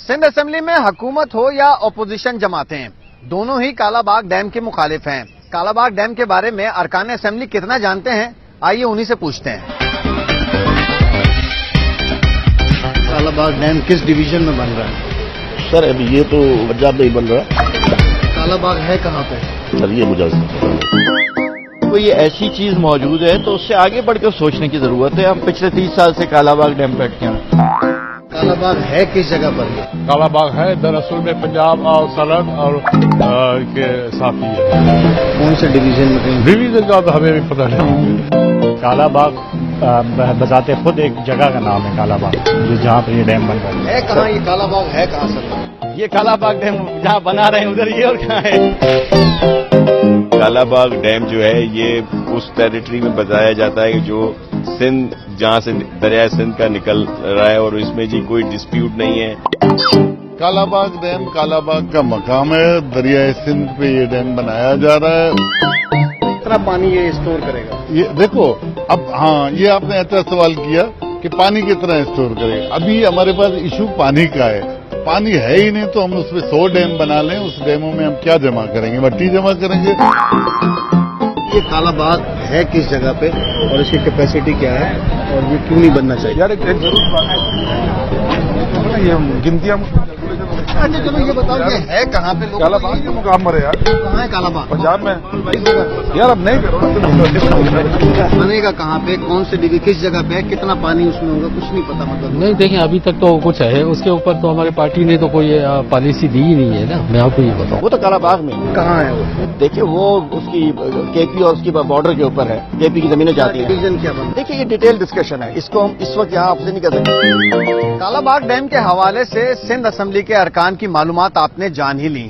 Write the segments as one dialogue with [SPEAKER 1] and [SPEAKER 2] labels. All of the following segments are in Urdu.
[SPEAKER 1] سندھ اسمبلی میں حکومت ہو یا اپوزیشن جماعتیں، دونوں ہی کالا باغ ڈیم کے مخالف ہیں۔ کالا باغ ڈیم کے بارے میں ارکان اسمبلی کتنا جانتے ہیں، آئیے انہی سے پوچھتے ہیں۔
[SPEAKER 2] کالا باغ ڈیم کس ڈویژن میں بن رہا ہے؟
[SPEAKER 3] سر ابھی یہ تو پنجاب میں ہی بن رہا ہے۔
[SPEAKER 2] کالا باغ ہے کہاں پہ؟
[SPEAKER 3] سر یہ مجھے
[SPEAKER 4] کوئی ایسی چیز موجود ہے تو اس سے آگے بڑھ کر سوچنے کی ضرورت ہے۔ ہم پچھلے 30 سال سے کالا باغ ڈیم بیٹھ کے ہیں۔
[SPEAKER 2] کالا باغ ہے کس جگہ پر ہے؟
[SPEAKER 5] کالا باغ ہے دراصل میں پنجاب اور سرحد اور کے ساتھ ہی ہے۔
[SPEAKER 2] کون سے ڈویژن میں؟
[SPEAKER 5] ڈویژن کا تو ہمیں بھی پتہ نہیں۔
[SPEAKER 6] کالا باغ بذات خود ایک جگہ کا نام ہے کالا باغ، جہاں پر یہ ڈیم بن رہا ہے۔
[SPEAKER 2] ہے کہاں یہ کالا باغ ہے کہاں سر؟
[SPEAKER 4] یہ کالا باغ ڈیم جہاں بنا رہے ہیں ادھر یہ اور کہاں ہے؟
[SPEAKER 7] کالا باغ ڈیم جو ہے یہ اس ٹیریٹری میں بتایا جاتا ہے کہ جو سندھ جہاں سے دریائے سندھ کا نکل رہا ہے اور اس میں جی کوئی ڈسپیوٹ نہیں ہے۔
[SPEAKER 8] کالا باغ ڈیم کالا باغ کا مقام ہے، دریائے سندھ پہ یہ ڈیم بنایا جا رہا ہے۔
[SPEAKER 2] کتنا پانی یہ اسٹور کرے گا؟
[SPEAKER 8] یہ دیکھو اب ہاں یہ آپ نے ایسا سوال کیا کہ پانی کتنا اسٹور کرے گا۔ ابھی ہمارے پاس ایشو پانی کا ہے، پانی ہے ہی نہیں تو ہم اس پہ 100 ڈیم بنا لیں، اس ڈیموں میں ہم کیا جمع کریں گے؟ مٹی جمع کریں گے۔
[SPEAKER 2] یہ کالا باغ ہے کس جگہ پہ اور اس کی کیپیسٹی کیا ہے اور یہ کیوں نہیں بننا چاہیے؟
[SPEAKER 8] یار ایک ضرور بات ہے، یہ گنتیاں
[SPEAKER 2] اچھا چلو یہ بتاؤ یہ ہے کہاں پہ؟
[SPEAKER 8] کالا باغ کے مقام پر ہے یار،
[SPEAKER 2] کہاں ہے کالا باغ؟
[SPEAKER 8] پنجاب میں یار اب نہیں کرو۔
[SPEAKER 2] بنے گا کہاں پہ؟ کون سے ڈگری کس جگہ پہ ہے؟ کتنا پانی اس میں ہوگا؟ کچھ نہیں پتا مطلب؟
[SPEAKER 9] نہیں دیکھیں ابھی تک تو کچھ ہے، اس کے اوپر تو ہماری پارٹی نے تو کوئی پالیسی دی ہی نہیں ہے نا، میں آپ کو یہ بتاؤں۔
[SPEAKER 4] وہ تو کالا باغ میں
[SPEAKER 2] کہاں ہے وہ؟
[SPEAKER 4] دیکھیں وہ اس کی کے پی اور اس کی بارڈر کے اوپر ہے، کے پی کی زمینیں جاتی ہیں۔
[SPEAKER 2] ڈویژن کیا بنا؟
[SPEAKER 4] دیکھیں یہ ڈیٹیل ڈسکشن ہے، اس کو ہم اس وقت یہاں آپ سے نہیں کر سکتے۔
[SPEAKER 1] کالا باغ ڈیم کے حوالے سے سندھ اسمبلی کے ارکان کی معلومات آپ نے جان ہی لی۔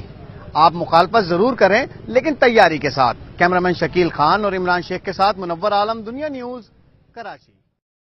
[SPEAKER 1] آپ مخالفت ضرور کریں لیکن تیاری کے ساتھ۔ کیمرامین شکیل خان اور عمران شیخ کے ساتھ منور عالم، دنیا نیوز، کراچی۔